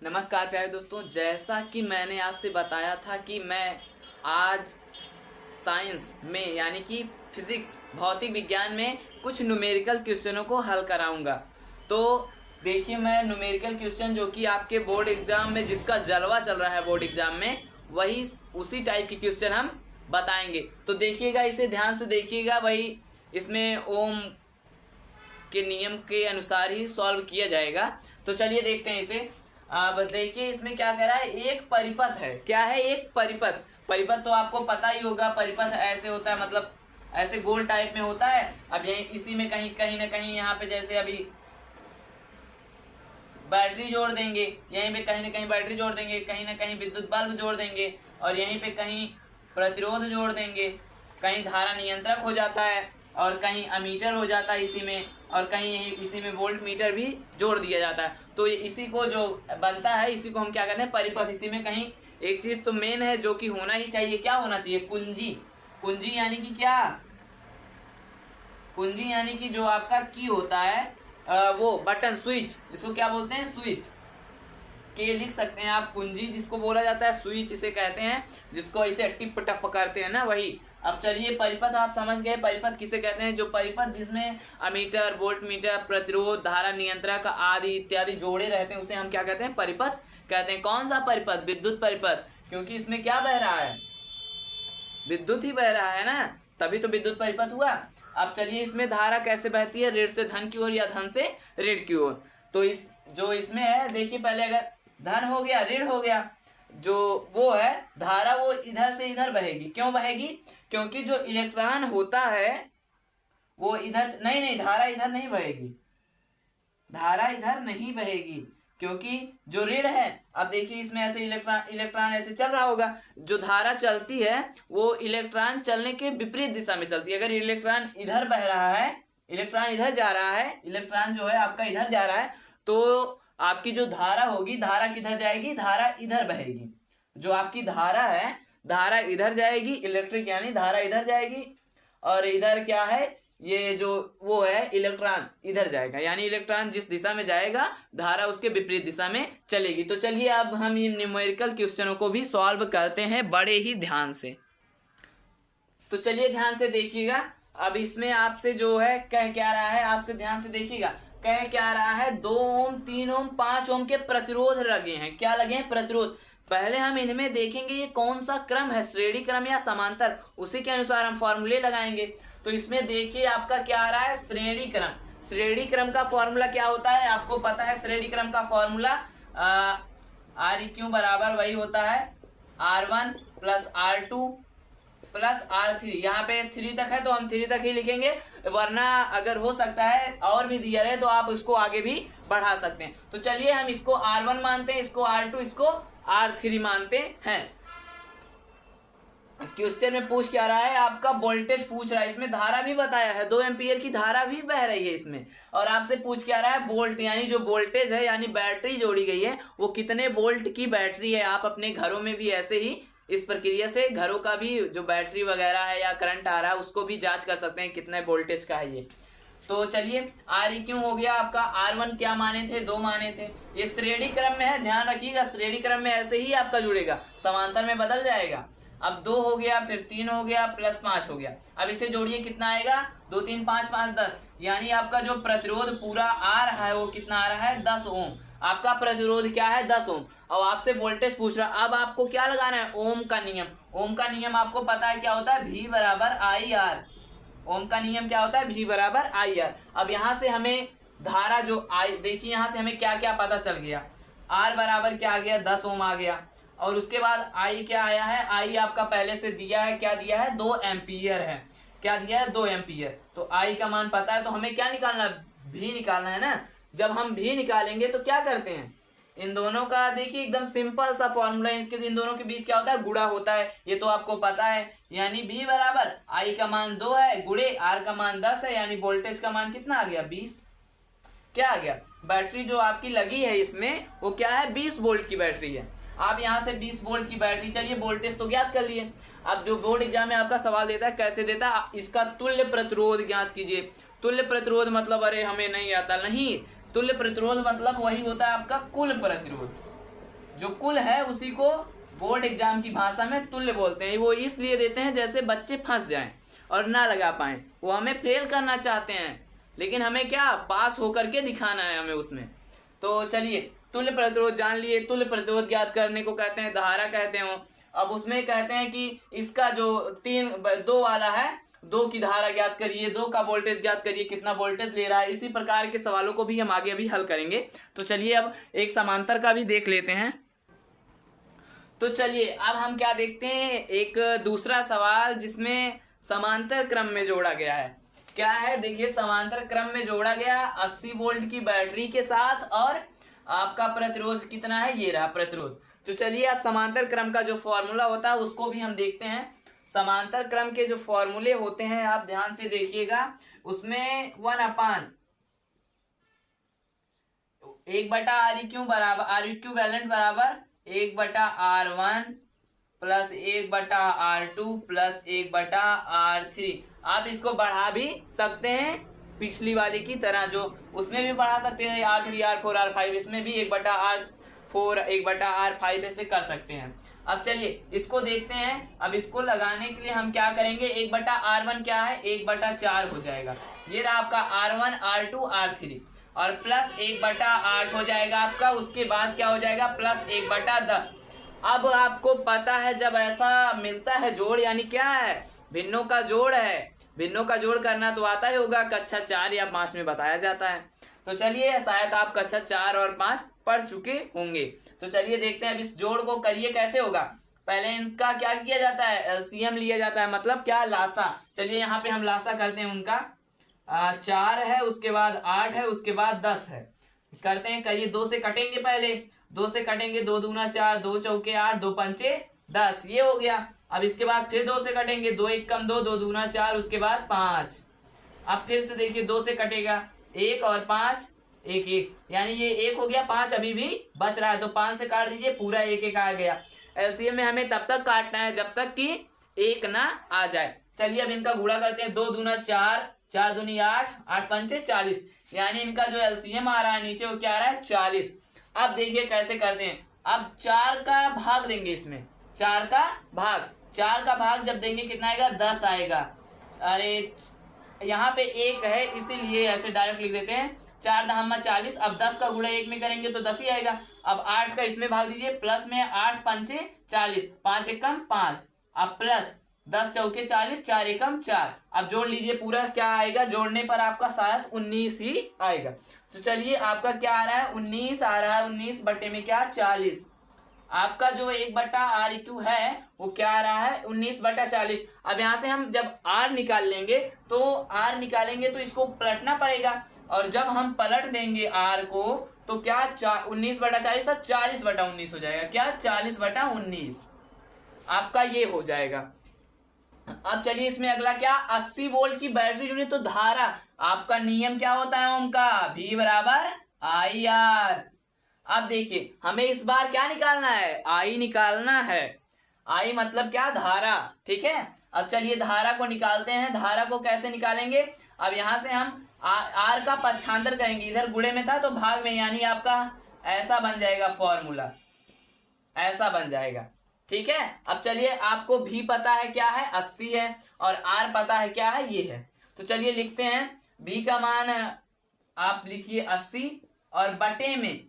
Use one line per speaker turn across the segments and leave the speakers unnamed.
नमस्कार प्यारे दोस्तों, जैसा कि मैंने आपसे बताया था कि मैं आज साइंस में यानी कि फिजिक्स भौतिक विज्ञान में कुछ न्यूमेरिकल क्वेश्चनों को हल कराऊंगा। तो देखिए, मैं न्यूमेरिकल क्वेश्चन जो कि आपके बोर्ड एग्जाम में जिसका जलवा चल रहा है बोर्ड एग्जाम में, वही उसी टाइप के क्वेश्चन हम बताएंगे। तो देखिएगा, इसे ध्यान से देखिएगा। वही इसमें ओम के नियम के अनुसार ही सॉल्व किया जाएगा। तो चलिए देखते हैं इसे। अब देखिए इसमें क्या कह रहा है, एक परिपथ है। क्या है? एक परिपथ। परिपथ तो आपको पता ही होगा, परिपथ ऐसे होता है, मतलब ऐसे गोल टाइप में होता है। अब यही इसी में कहीं ना कहीं यहाँ पे जैसे अभी बैटरी जोड़ देंगे, यहीं पे कहीं ना कहीं बैटरी जोड़ देंगे, कहीं ना कहीं विद्युत बल्ब जोड़ देंगे, और यहीं पे कहीं प्रतिरोध जोड़ देंगे, कहीं धारा नियंत्रक हो जाता है, और कहीं अमीटर हो जाता है इसी में, और कहीं यहीं इसी में वोल्ट मीटर भी जोड़ दिया जाता है। तो ये इसी को जो बनता है, इसी को हम क्या कहते हैं, परिपथ। इसी में कहीं एक चीज तो मेन है जो कि होना ही चाहिए। क्या होना चाहिए? कुंजी। कुंजी यानी कि क्या? कुंजी यानी कि जो आपका की होता है, वो बटन, स्विच, इसको क्या बोलते हैं? स्विच के लिख सकते हैं आप। कुंजी जिसको बोला जाता है, स्विच इसे कहते हैं, जिसको इसे टिप टप करते हैं ना, वही। अब चलिए, परिपथ आप समझ गए। परिपथ किसे कहते हैं? जो परिपथ जिसमें अमीटर, वोल्ट मीटर, प्रतिरोध, धारा नियंत्रक आदि इत्यादि जोड़े रहते हैं, उसे हम क्या कहते हैं? परिपथ कहते हैं। कौन सा परिपथ? विद्युत परिपथ, क्योंकि इसमें क्या बह रहा है? विद्युत ही बह रहा है ना, तभी तो विद्युत परिपथ हुआ। अब चलिए, इसमें धारा कैसे बहती है? ऋण से धन की ओर या धन से ऋण की ओर। तो इस जो इसमें है, देखिए पहले अगर धन हो गया, ऋण हो गया, जो वो है धारा, वो इधर से इधर बहेगी। क्यों बहेगी? क्योंकि जो इलेक्ट्रॉन होता है वो इधर नहीं, धारा इधर नहीं बहेगी, धारा इधर नहीं बहेगी, क्योंकि जो ऋण है, अब देखिए इसमें ऐसे इलेक्ट्रॉन ऐसे चल रहा होगा। जो धारा चलती है वो इलेक्ट्रॉन चलने के विपरीत दिशा में चलती है। अगर इलेक्ट्रॉन इधर बह रहा है, इलेक्ट्रॉन इधर जा रहा है, इलेक्ट्रॉन जो है आपका इधर जा रहा है, तो आपकी जो धारा होगी, धारा किधर जाएगी? धारा इधर बहेगी। जो आपकी धारा है, धारा इधर जाएगी, इलेक्ट्रिक यानी धारा इधर जाएगी, और इधर क्या है, ये जो वो है इलेक्ट्रॉन इधर जाएगा, यानी इलेक्ट्रॉन जिस दिशा में जाएगा, धारा उसके विपरीत दिशा में चलेगी। तो चलिए अब हम इन न्यूमेरिकल क्वेश्चनों को भी सॉल्व करते हैं बड़े ही ध्यान से। तो चलिए ध्यान से देखिएगा। अब इसमें आपसे जो है कह क्या रहा है, आपसे ध्यान से देखिएगा। कह क्या रहा है, 2 ओम, 3 ओम, 5 ओम के प्रतिरोध लगे हैं। क्या लगे हैं? प्रतिरोध। पहले हम इनमें देखेंगे ये कौन सा क्रम है, श्रेणी क्रम या समांतर, उसी के अनुसार हम फॉर्मूले लगाएंगे। तो इसमें देखिए आपका क्या आ रहा है, श्रेणी क्रम। श्रेणी क्रम का फॉर्मूला क्या होता है? आपको पता है श्रेणी क्रम का फॉर्मूला आर क्यू बराबर वही होता है R1 plus R2 plus R3। यहाँ पे 3 तक है तो हम 3 तक ही लिखेंगे, वरना अगर हो सकता है और भी दिया रहे तो आप उसको आगे भी बढ़ा सकते हैं। तो चलिए हम इसको R1 मानते हैं, इसको R2, इसको R3 मानते हैं। क्वेश्चन में पूछ क्या रहा है, आपका वोल्टेज पूछ रहा है। इसमें धारा भी बताया है, 2 एम्पीयर की धारा भी बह रही है इसमें। और आपसे पूछ क्या रहा है, वोल्ट, यानी जो वोल्टेज है, यानी बैटरी जोड़ी गई है, वो कितने वोल्ट की बैटरी है। आप अपने घरों में भी ऐसे ही इस प्रक्रिया से घरों का भी जो बैटरी वगैरह है या करंट आ रहा है, उसको भी जांच कर सकते हैं कितने वोल्टेज का है ये। तो चलिए, आर क्यों हो गया आपका, R1 क्या माने थे? 2 माने थे। ये श्रेणी क्रम में है, ध्यान रखिएगा। श्रेणी क्रम में ऐसे ही आपका जुड़ेगा, समांतर में बदल जाएगा। अब 2 हो गया, फिर 3 हो गया, प्लस 5 हो गया। अब इसे जोड़िए, कितना आएगा? 2 3 5 5 10, यानी आपका जो प्रतिरोध पूरा आ रहा है वो कितना आ रहा है? 10 ओम। आपका प्रतिरोध क्या है? 10 ओम। और आपसे वोल्टेज पूछ रहा है। अब आपको क्या लगाना है? ओम का नियम। ओम का नियम आपको पता है क्या होता है? V बराबर IR। ओम का नियम क्या होता है? V बराबर IR। अब यहाँ से हमें धारा जो आई, देखिए यहाँ से हमें क्या क्या पता चल गया। R बराबर क्या आ गया? 10 ओम आ गया। और उसके बाद I क्या आया है? I आपका पहले से दिया है, क्या दिया है? 2 एम्पीयर है। क्या दिया है? 2 एम्पीयर। तो I का मान पता है, तो हमें क्या निकालना है? V निकालना है ना। जब हम V निकालेंगे तो क्या करते हैं, इन दोनों का देखिए एकदम सिंपल सा फॉर्मूला, इसके इन दोनों के बीच क्या होता है? गुणा होता है। ये तो आपको पता है। यानी V बराबर I का मान 2 है, गुणे R का मान 10 है, यानी वोल्टेज का मान कितना आ गया? 20। क्या आ गया? बैटरी जो आपकी लगी है इसमें, वो क्या है? 20 वोल्ट की बैटरी है। आप यहाँ से 20 वोल्ट की बैटरी, चलिए वोल्टेज तो ज्ञात कर लिए। अब जो बोर्ड एग्जाम में आपका सवाल देता है, कैसे देता है? इसका तुल्य प्रतिरोध ज्ञात कीजिए। तुल्य प्रतिरोध मतलब, अरे हमें नहीं आता, नहीं, तुल्य प्रतिरोध मतलब वही होता है आपका कुल प्रतिरोध। जो कुल है उसी को बोर्ड एग्जाम की भाषा में तुल्य बोलते हैं। वो इसलिए देते हैं जैसे बच्चे फंस जाएं और ना लगा पाएं। वो हमें फेल करना चाहते हैं, लेकिन हमें क्या पास होकर के दिखाना है हमें उसमें। तो चलिए तुल्य प्रतिरोध जान लिए। तुल्य प्रतिरोध ज्ञात करने को कहते हैं धारा कहते हो। अब उसमें कहते हैं कि इसका जो 2 वाला है, 2 की धारा ज्ञात करिए, 2 का वोल्टेज ज्ञात करिए, कितना वोल्टेज ले रहा है। इसी प्रकार के सवालों को भी हम आगे अभी हल करेंगे। तो चलिए अब एक समांतर का भी देख लेते हैं। तो चलिए अब हम क्या देखते हैं, एक दूसरा सवाल जिसमें समांतर क्रम में जोड़ा गया है। क्या है देखिए, समांतर क्रम में जोड़ा गया 80 वोल्ट की बैटरी के साथ, और आपका प्रतिरोध कितना है, ये रहा प्रतिरोध। तो चलिए अब समांतर क्रम का जो फॉर्मूला होता है उसको भी हम देखते हैं। समांतर क्रम के जो फॉर्मूले होते हैं आप ध्यान से देखिएगा, उसमें 1/1/R बराबर R बराबर 1/R1 plus 1/R2 plus 1/R3। आप इसको बढ़ा भी सकते हैं पिछली वाली की तरह, जो उसमें भी बढ़ा सकते हैं R3 R4 R5, इसमें भी 1/R4 1/R5 ऐसे कर सकते हैं। अब चलिए इसको देखते हैं। अब इसको लगाने के लिए हम क्या करेंगे, 1/R1 क्या है, 1/4 हो जाएगा। ये रहा आपका R1 R2 R3, और प्लस 1/8 हो जाएगा आपका। उसके बाद क्या हो जाएगा, प्लस 1/10। अब आपको पता है जब ऐसा मिलता है जोड़, यानी क्या है, भिन्नों का जोड़ है। भिन्नों का जोड़ करना तो आता ही होगा, कक्षा 4 या 5 में बताया जाता है। तो चलिए शायद आप कक्षा 4 और 5 पढ़ चुके होंगे। तो चलिए देखते हैं अब इस जोड़ को करिए कैसे होगा। पहले इनका क्या किया जाता है, एलसीएम लिया जाता है, मतलब क्या, लासा। चलिए यहाँ पे हम लासा करते हैं उनका। 4 है, उसके बाद 8 है, उसके बाद 10 है। करते हैं, करिए। 2 से कटेंगे, पहले 2 से कटेंगे, 2 दूना 4, 2 चौके 8, 2 पंचे 10, ये हो गया। अब इसके बाद फिर 2 से कटेंगे, 2 1 कम 2, 2 दूना 4, उसके बाद 5। अब फिर से देखिए 2 से कटेगा, 1 और 5 1 1, यानी ये 1 हो गया, 5 अभी भी बच रहा है, तो 5 से काट दीजिए, पूरा 1 1 आ गया। एलसीएम में हमें तब तक काटना है जब तक कि 1 ना आ जाए। चलिए अब इनका गुणा करते हैं। 2 दूना 4, 4 दूनी 8, 8 पंचे 40, यानी इनका जो एलसीएम आ रहा है नीचे वो क्या आ रहा है, 40। अब देखिए कैसे करते हैं। अब 4 का भाग देंगे इसमें, 4 का भाग जब देंगे कितना आएगा, 10 आएगा। अरे यहाँ पे 1 है इसीलिए ऐसे डायरेक्ट लिख देते हैं। 4 दहम्मा 40, अब 10 का गुणा 1 में करेंगे तो 10 ही आएगा। अब 8 का इसमें भाग दीजिए, प्लस में 8 पंचे 40, 5 एकम 5, अब प्लस 10 चौके 40, 4 एकम 4। अब जोड़ लीजिए, पूरा क्या आएगा, जोड़ने पर आपका शायद 19 ही आएगा। तो चलिए आपका क्या आ रहा है, 19 आ रहा है। 19 बटे में क्या, 40। आपका जो 1/Req है वो क्या आ रहा है, 19/40। अब यहाँ से हम जब R निकाल लेंगे तो इसको पलटना पड़ेगा, और जब हम पलट देंगे R को तो क्या 19/40 था, 40/19 हो जाएगा। क्या, 40/19 आपका ये हो जाएगा। अब चलिए इसमें अगला क्या, 80 वोल्ट की बैटरी जुड़ी, तो धारा आपका नियम क्या होता है ओम का, V बराबर IR। अब देखिए हमें इस बार क्या निकालना है, I निकालना है। I मतलब क्या, धारा, ठीक है। अब चलिए धारा को निकालते हैं। धारा को कैसे निकालेंगे, अब यहां से हम R का पक्षांतर करेंगे, इधर गुणे में था तो भाग में, यानी आपका ऐसा बन जाएगा फॉर्मूला, ऐसा बन जाएगा, ठीक है। अब चलिए आपको भी पता है क्या है, 80 है, और R पता है क्या है, ये है। तो चलिए लिखते हैं, V का मान आप लिखिए 80, और बटे में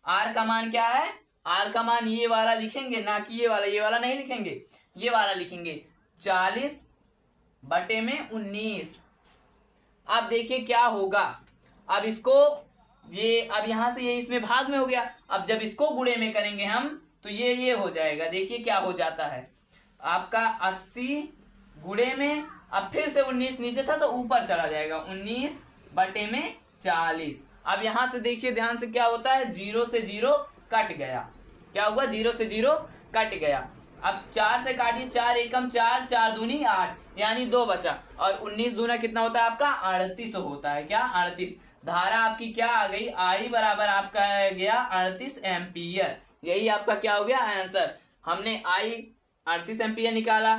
R का मान क्या है, R का मान ये वाला लिखेंगे, ना कि ये वाला नहीं लिखेंगे, ये वाला लिखेंगे, 40 बटे में 19। अब देखिए क्या होगा, अब इसको ये, अब यहां से ये इसमें भाग में हो गया। अब जब इसको गुणे में करेंगे हम तो ये हो जाएगा। देखिए क्या हो जाता है आपका, 80 गुणे में, अब फिर से 19 नीचे था तो ऊपर चला जाएगा, 19 बटे में 40। अब यहां से देखिए ध्यान से क्या होता है, 0 से 0 कट गया। क्या हुआ, 0 से 0 कट गया। अब 4 से काटिए, 4 एकम 4, 4 दूनी 8, यानी 2 बचा, और 19 दूना कितना होता है आपका, 38 होता है। क्या, 38। धारा आपकी क्या आ गई, I बराबर आपका गया 38 एम्पियर। यही आपका क्या हो गया आंसर। हमने I 38 एम्पियर निकाला,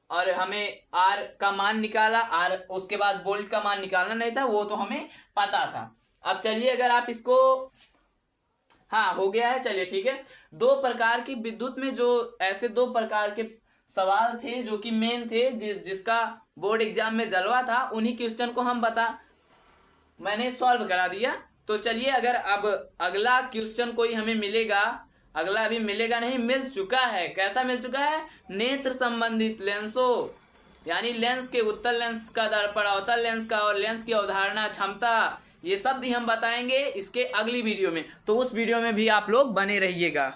और हमें R का मान निकाला, R उसके बाद वोल्ट का मान निकालना नहीं था, वो तो हमें पता था। अब चलिए अगर आप इसको हाँ हो गया है, चलिए ठीक है। दो प्रकार की विद्युत में जो ऐसे दो प्रकार के सवाल थे जो कि मेन थे, जिसका बोर्ड एग्जाम में जलवा था, उन्हीं क्वेश्चन को मैंने सॉल्व करा दिया। तो चलिए, अगर अब अगला क्वेश्चन कोई हमें मिलेगा, अगला अभी मिलेगा नहीं, मिल चुका है। कैसा मिल चुका है? नेत्र संबंधित लेंसों, यानी लेंस के उत्तल लेंस का दर्पण, अवतल लेंस का, और लेंस की अवधारणा, क्षमता, ये सब भी हम बताएंगे इसके अगली वीडियो में। तो उस वीडियो में भी आप लोग बने रहिएगा।